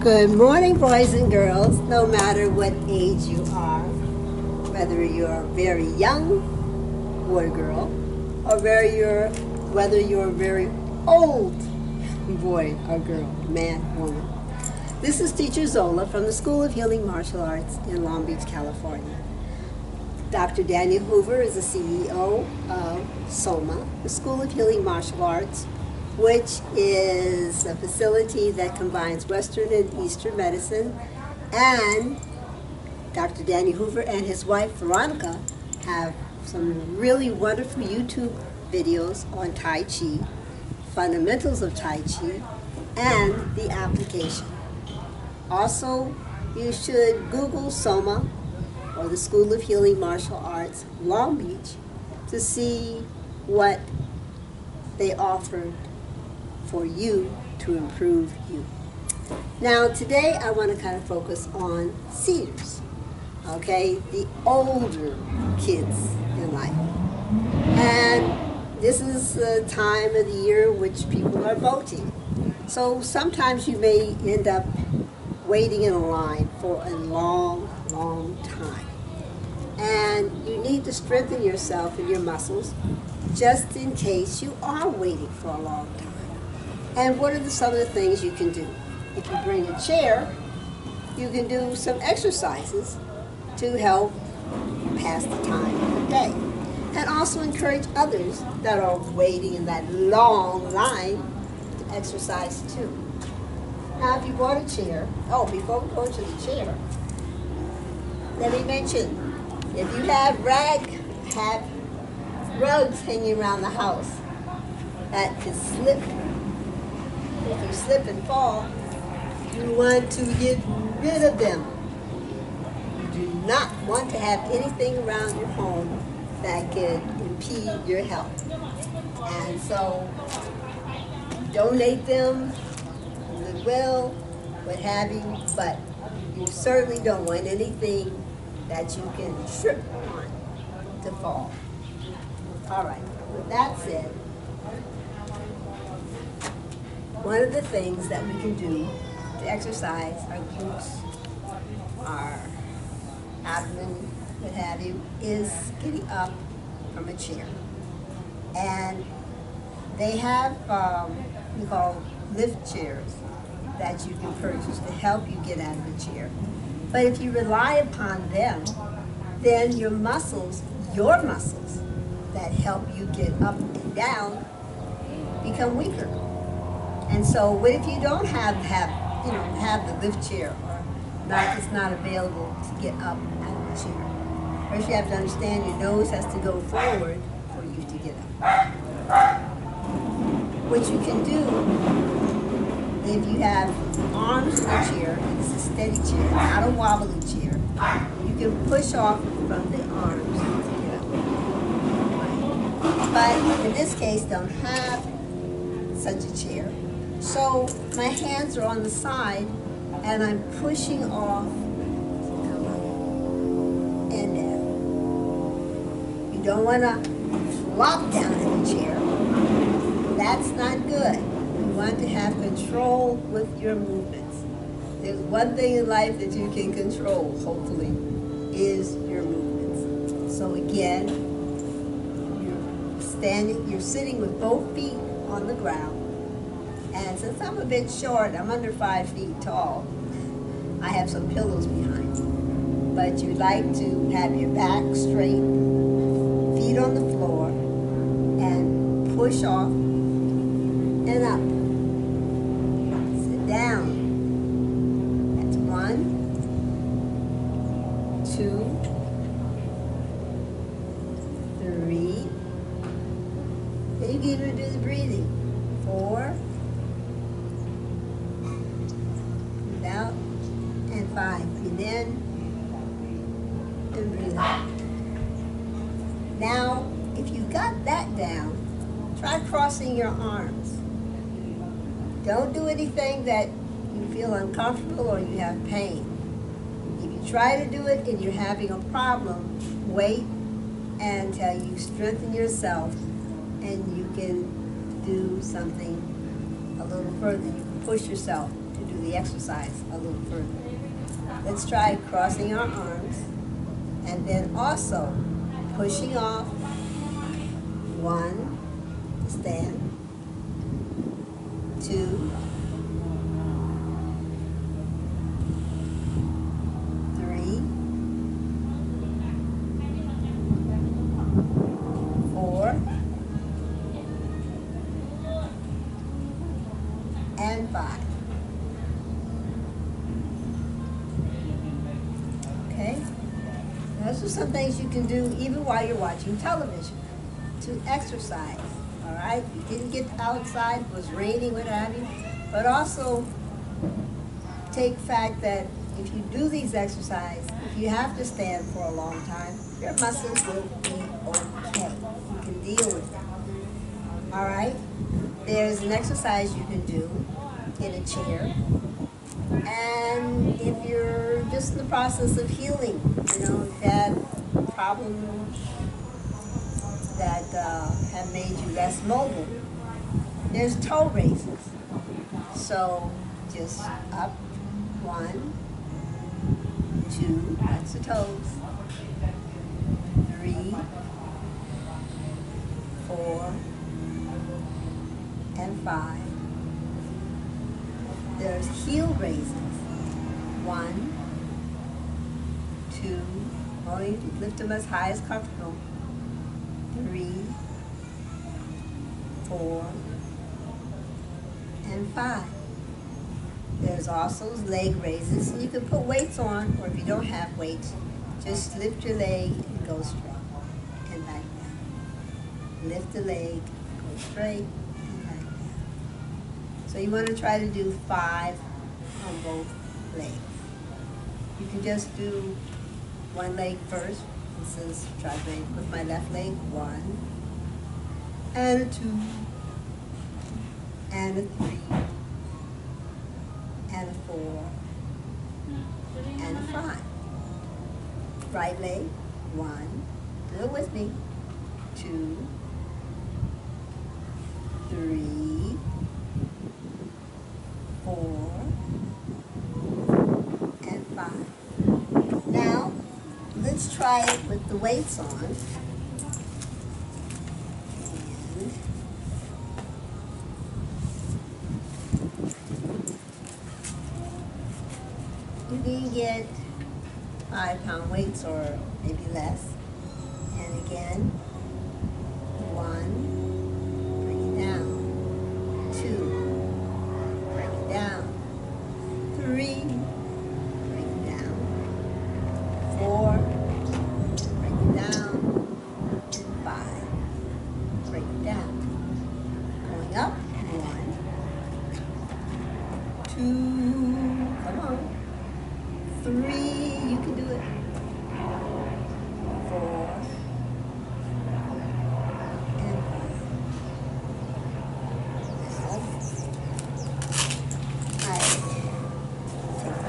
Good morning, boys and girls, no matter what age you are, whether you're very young boy or girl, or whether you're a very old boy or girl, man, woman. This is Teacher Zola from the School of Healing Martial Arts in Long Beach, California. Dr. Daniel Hoover is the CEO of SOHMA, the School of Healing Martial Arts, which is a facility that combines Western and Eastern medicine. And Dr. Daniel Hoover and his wife, Veronica, have some really wonderful YouTube videos on Tai Chi, Fundamentals of Tai Chi, and the application. Also, you should Google SOHMA, or the School of Healing Martial Arts, Long Beach, to see what they offer for you to improve you. Now today I want to kind of focus on seniors, okay, the older kids in life. And this is the time of the year which people are voting. So sometimes you may end up waiting in a line for a long time. And you need to strengthen yourself and your muscles just in case you are waiting for a long time. And what are some of the things you can do? If you bring a chair, you can do some exercises to help pass the time of the day. And also encourage others that are waiting in that long line to exercise too. Now if you bought a chair, before we go to the chair, let me mention, if you have rugs hanging around the house that could slip, if you slip and fall, you want to get rid of them. You do not want to have anything around your home that could impede your health. And so, donate them, goodwill, what have you, but you certainly don't want anything that you can trip on to fall. All right, with that said, one of the things that we can do to exercise our glutes, our abdomen, what have you, is getting up from a chair. And they have we call lift chairs that you can purchase to help you get out of the chair. But if you rely upon them, then your muscles that help you get up and down become weaker. And so what if you don't have the lift chair, or it's not available to get up out of the chair? First you have to understand your nose has to go forward for you to get up. What you can do, if you have arms in a chair, it's a steady chair, not a wobbly chair, you can push off from the arms to get up. But in this case, don't have such a chair. So my hands are on the side and I'm pushing off and down. You don't want to flop down in the chair. That's not good. You want to have control with your movements. There's one thing in life that you can control, hopefully, is your movements. So again, you're sitting with both feet on the ground. And since I'm a bit short, I'm under 5 feet tall, I have some pillows behind. But you like to have your back straight, feet on the floor, and push off and up. Sit down. That's 1, 2, 3. Then you can even do the breathing. 4. Out and 5. Breathe in and breathe out. Now, if you've got that down, try crossing your arms. Don't do anything that you feel uncomfortable or you have pain. If you try to do it and you're having a problem, wait until you strengthen yourself and you can do something a little further. You can push yourself to do the the exercise a little further. Let's try crossing our arms and then also pushing off. 1, stand. 2, 3, 4, and 5. Okay? Those are some things you can do even while you're watching television to exercise. All right? You didn't get outside, it was raining, what have you. But also take fact that if you do these exercises, if you have to stand for a long time, your muscles will be okay. You can deal with it. All right? There's an exercise you can do in a chair. And if you're just in the process of healing, you know, you've had problems that have made you less mobile, there's toe raises. So just up, 1, 2, that's the toes, 3, 4, and 5. There's heel raises. 1, 2, or you can lift them as high as comfortable. 3, 4, and 5. There's also leg raises, and you can put weights on, or if you don't have weights, just lift your leg and go straight and back down. Lift the leg, go straight and back down. So you want to try to do 5 on both legs. You can just do one leg first. This is try with my left leg. 1, and a 2, and a 3, and a 4, and a 5. Right leg. 1, do it with me. 2, 3, 4, and 5. Now, let's try it with the weights on. And you can get 5-pound weights or maybe less. And again, 1, bring it down. 2, bring it down. 3, bring it down. 4, bring it down. 5, bring it down. Going up, 1, 2, come on. 3, you can do it. 4, and 5. I take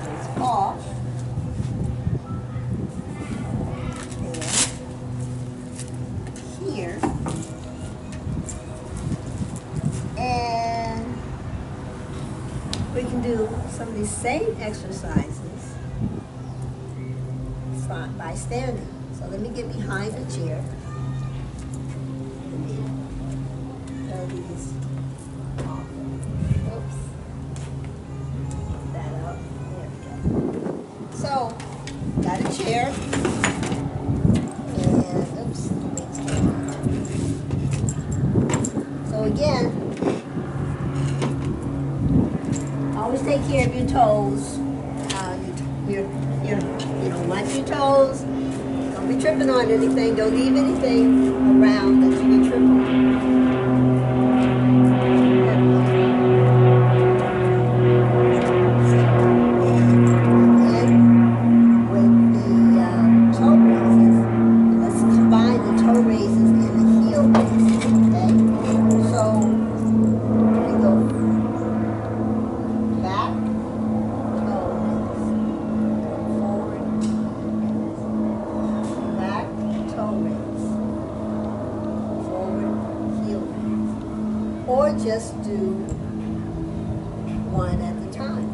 this off. There. Here. And we can do some of these same exercises by standing. So let me get behind a chair. Let me throw these off. Oops. Put that up. There we go. So, got a chair. And, oops, weights came out. So again, always take care of your toes. You don't watch your toes. Don't be tripping on anything. Don't leave anything around that you can trip on. And with the toe raises, let's combine the toe raises and the heel raises. Okay? So we go back. Or just do one at a time.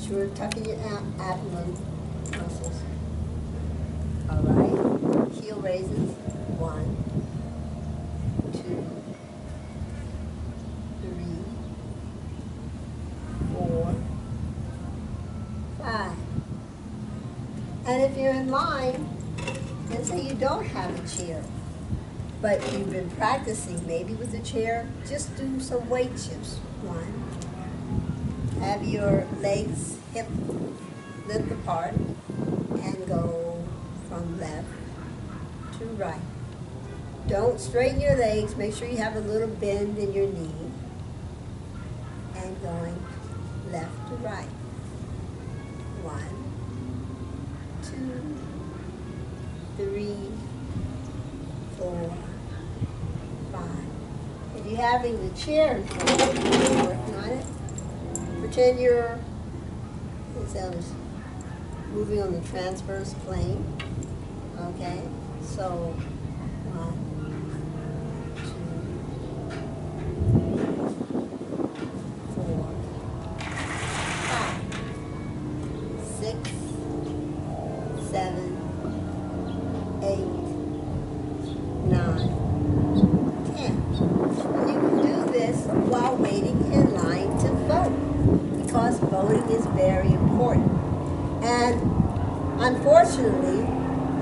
sure to tuck in your abdomen muscles. All right. Heel raises. 1, 2, 3, 4, 5. And if you're in line, and say you don't have a chair, but you've been practicing maybe with a chair, just do some weight shifts. 1. Have your legs hip width apart and go from left to right. Don't straighten your legs. Make sure you have a little bend in your knee. And going left to right. 1, 2, 3, 4, 5. If you're having the chair in front of you, working on it, pretend you're moving on the transverse plane. Okay? So, 1, 7, 8, 9, 10. And you can do this while waiting in line to vote, because voting is very important. And unfortunately,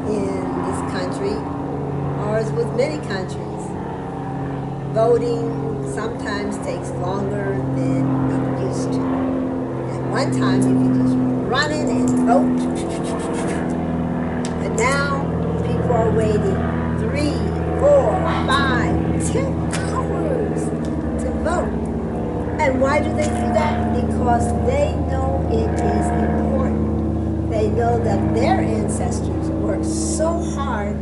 in this country, or as with many countries, voting sometimes takes longer than it used to. At one time, you could just run in and vote. But now, people are waiting 3, 4, 5, 10 hours to vote. And why do they do that? Because they know it is important. They know that their ancestors worked so hard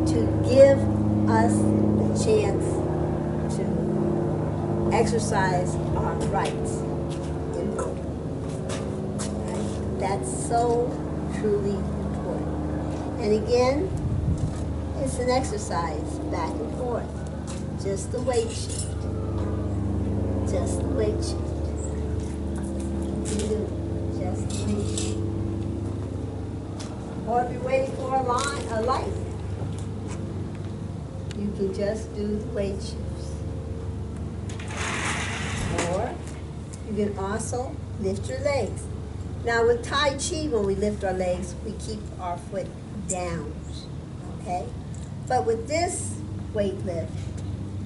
to give us the chance to exercise our rights in voting. Right? That's so truly important. And again, it's an exercise back and forth. Just the weight shift. Just the weight shift. You can do it. Just the weight shift. Or if you're waiting for a light, you can just do the weight shifts. Or you can also lift your legs. Now with Tai Chi, when we lift our legs, we keep our foot down, okay? But with this weight lift,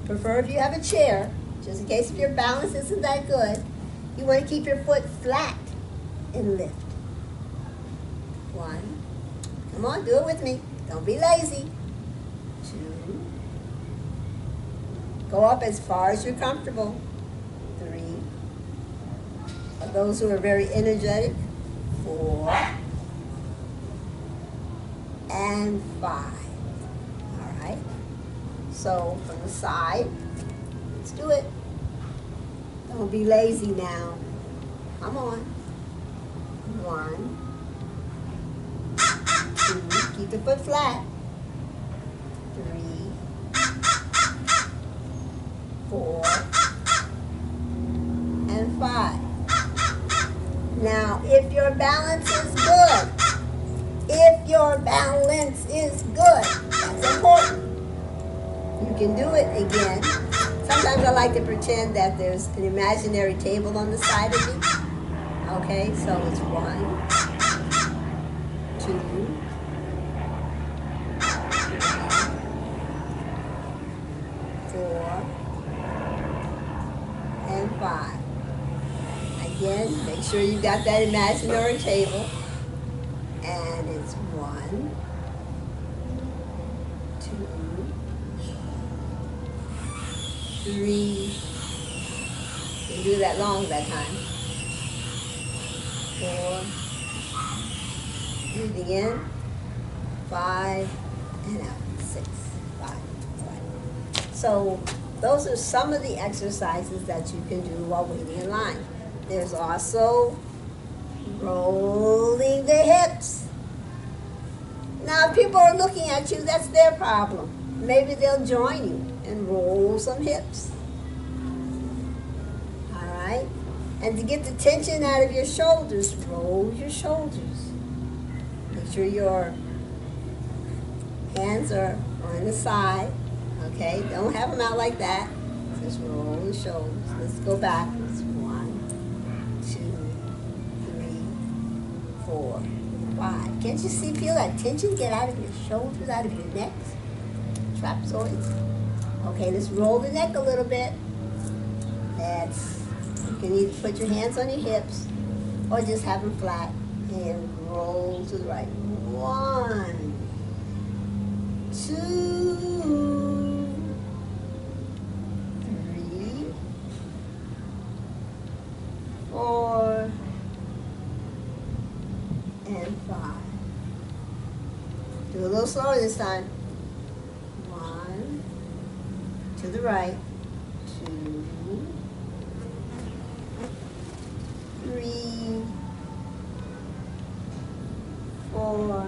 prefer if you have a chair, just in case if your balance isn't that good, you want to keep your foot flat and lift. 1, come on, do it with me. Don't be lazy. 2, go up as far as you're comfortable. 3, for those who are very energetic, 4, and 5. All right. So from the side, let's do it. Don't be lazy now. Come on. 1, 2, keep the foot flat. 3, 4, and 5. Now, if your balance is good, that's important. You can do it again. Sometimes I like to pretend that there's an imaginary table on the side of me. Okay, so it's 1, 2, 4, and 5. Again, make sure you got that imaginary table. And it's 1, 2, 3. You can do that long that time. 4. Breathing in. 5 and out. 6, 5. Right. So those are some of the exercises that you can do while waiting in line. There's also rolling the hips. Now, if people are looking at you, that's their problem. Maybe they'll join you and roll some hips. All right? And to get the tension out of your shoulders, roll your shoulders. Make sure your hands are on the side, okay? Don't have them out like that. Just roll the shoulders. Let's go backwards. 1, 2, 3, 4, 5. Can't you see, feel that tension get out of your shoulders, out of your neck? Trapezoids. Okay, let's roll the neck a little bit. You can either put your hands on your hips or just have them flat and roll to the right. 1, 2, 3, 4, and 5. Do a little slower this time. 1, to the right, 2, 3, 4,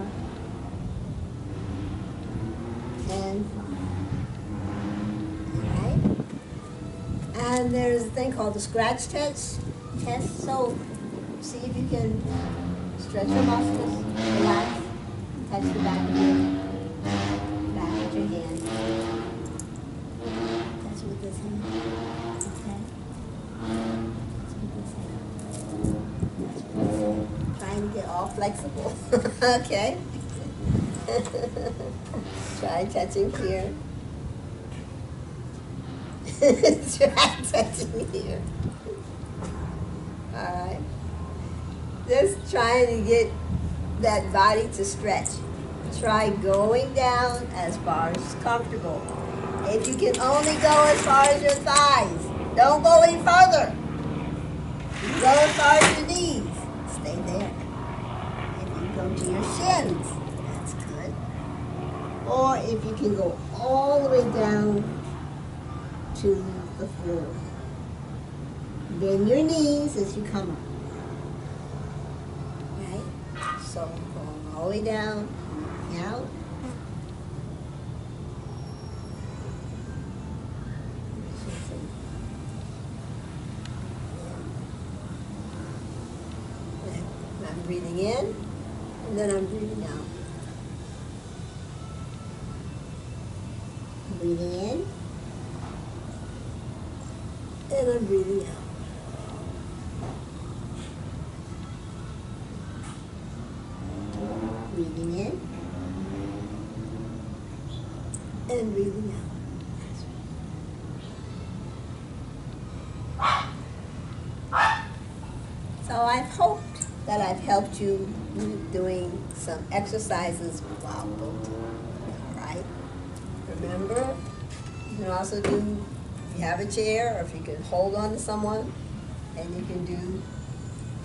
and 5. Alright? And there's a thing called the scratch test. So see if you can stretch your muscles, relax, touch the back of your hand. Touch with this hand. Okay? Trying to get all flexible. Okay? Try touching here. Try touching here. Alright. Just trying to get that body to stretch. Try going down as far as comfortable. If you can only go as far as your thighs, don't go any further. You go as far as your knees. Stay there. If you go to your shins, that's good. Or if you can go all the way down to the floor. Bend your knees as you come up. Right? So going all the way down, out. I'm breathing in, and then I'm breathing out. Breathing in, and I'm breathing out. Breathing in, and breathing out. So I've hoped that I've helped you with doing some exercises while floating. All right? Remember, you can also do, if you have a chair, or if you can hold on to someone, and you can do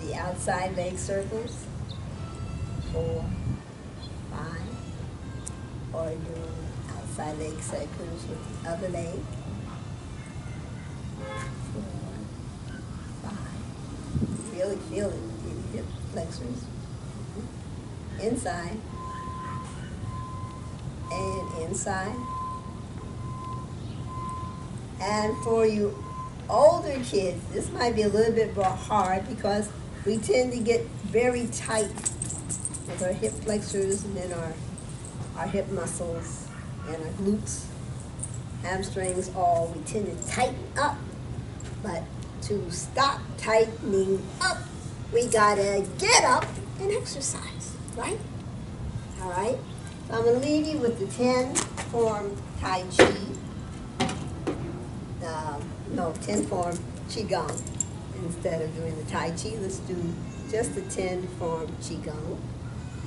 the outside leg circles, 4, 5, or do outside leg circles with the other leg, 4, 5. Really feel it in your hip flexors, inside, and inside. And for you older kids, this might be a little bit more hard because we tend to get very tight with our hip flexors and then our hip muscles and our glutes, hamstrings, all. We tend to tighten up. But to stop tightening up, we gotta get up and exercise, right? All right? So I'm gonna leave you with the 10-form Tai Chi. 10-form Qigong. Instead of doing the Tai Chi, let's do just the 10-form Qigong.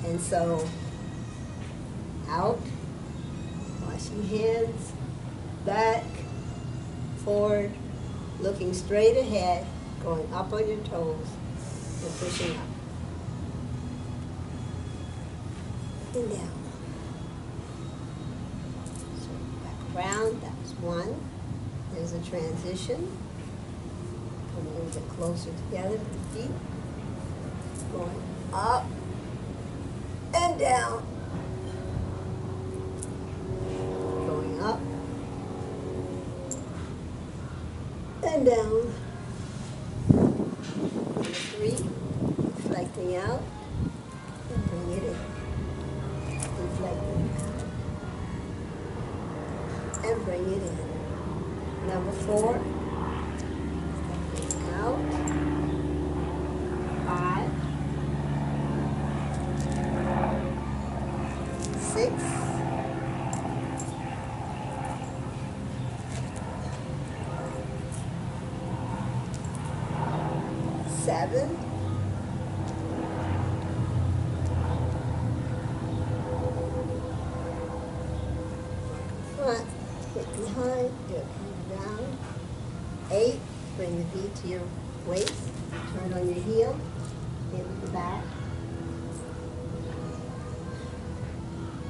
And so, out, washing hands, back, forward, looking straight ahead, going up on your toes, and pushing up. And down. So back around, that was 1. There's a transition. Come a little bit closer together to the feet. Going up and down. Going up and down. lifting out and bring it in. Deflecting and bring it in. Number 4, stepping out. 5, 6, 7, 1, hit behind, do it down. 8, bring the feet to your waist, turn on your heel, hit with the back.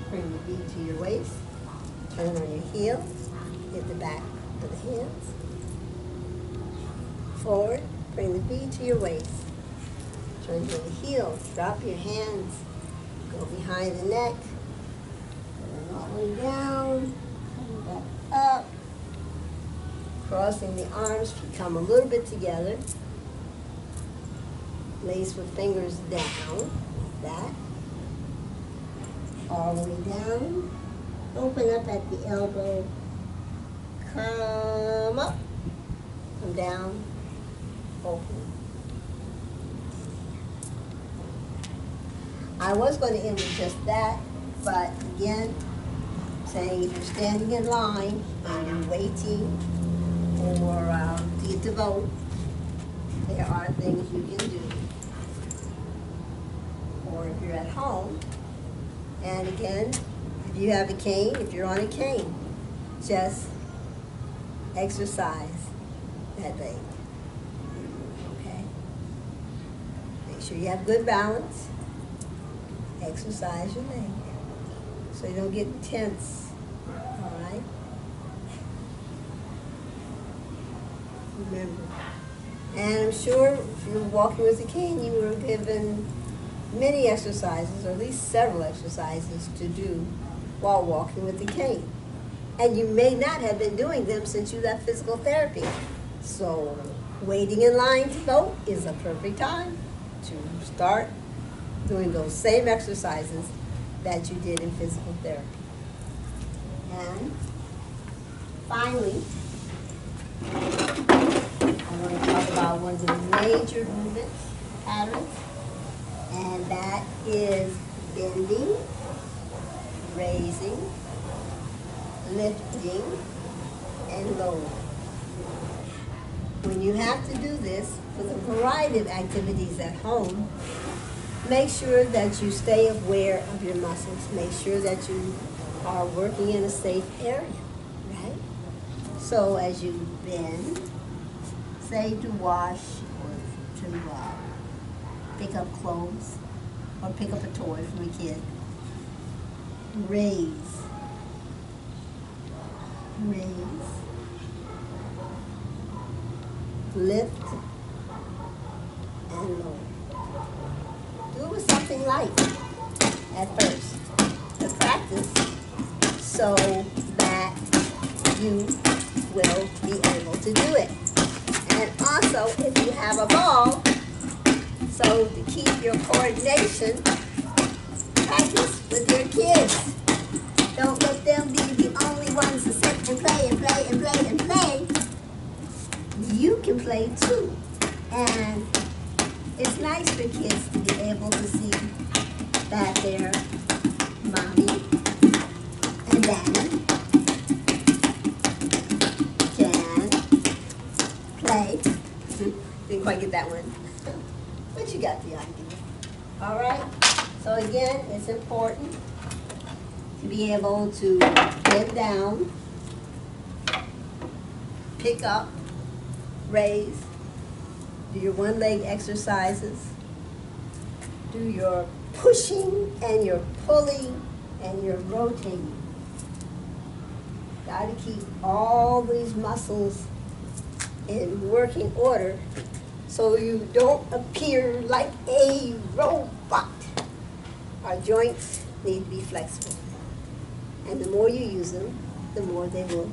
Bring the feet to your waist, turn on your heel, hit the back of the hands. Forward, bring the feet to your waist, turn on the heel, drop your hands, go behind the neck, and all the way down, back up. Crossing the arms, feet come a little bit together. Lace with fingers down, like that. All the way down. Open up at the elbow. Come up. Come down. Open. I was going to end with just that, but again, saying if you're standing in line and you're waiting or to get to vote, there are things you can do. Or if you're at home, and again, if you have a cane, if you're on a cane, just exercise that leg. Okay? Make sure you have good balance. Exercise your leg so you don't get tense. All right? Remember. And I'm sure if you were walking with a cane, you were given many exercises, or at least several exercises to do while walking with the cane. And you may not have been doing them since you left physical therapy. So waiting in line to vote is a perfect time to start doing those same exercises that you did in physical therapy. And finally, I'm going to talk about one of the major movement patterns, and that is bending, raising, lifting, and lowering. When you have to do this with a variety of activities at home, make sure that you stay aware of your muscles. Make sure that you are working in a safe area, right? So as you bend, say to wash or to pick up clothes or pick up a toy from a kid, raise, lift, and lower. Do it with something light at first to practice so that you will be able to do it. And also, if you have a ball, so to keep your coordination, practice with your kids. Don't let them be the only ones to sit and play and play and play and play. You can play too. And it's nice for kids to be able to see that their mommy and daddy can play. Didn't quite get that one, but you got the idea. All right? So again, it's important to be able to bend down, pick up, raise, do your one leg exercises, do your pushing and your pulling and your rotating. Got to keep all these muscles in working order so you don't appear like a robot. Our joints need to be flexible. And the more you use them, the more they will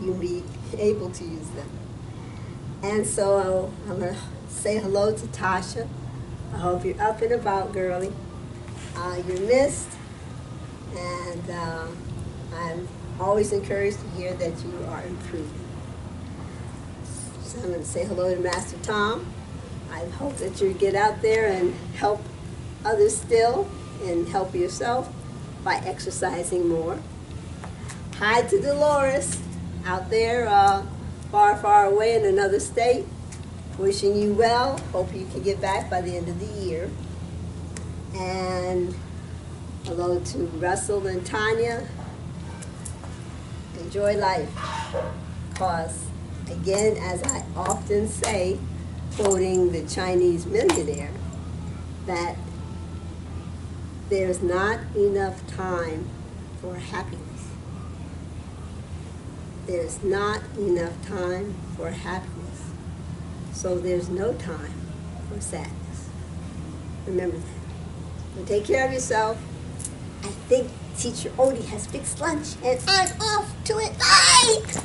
you'll be able to use them. And so I'm going to say hello to Tasha, I hope you're up and about, girlie. You're missed, and I'm always encouraged to hear that you are improving. So I'm going to say hello to Master Tom. I hope that you get out there and help others still and help yourself by exercising more. Hi to Dolores out there far, far away in another state. Wishing you well. Hope you can get back by the end of the year. And hello to Russell and Tanya. Enjoy life. Because, again, as I often say, quoting the Chinese millionaire, that there's not enough time for happiness. There's not enough time for happiness. So there's no time for sadness. Remember that. So take care of yourself. I think Teacher Odie has fixed lunch, and I'm off to it. Bye!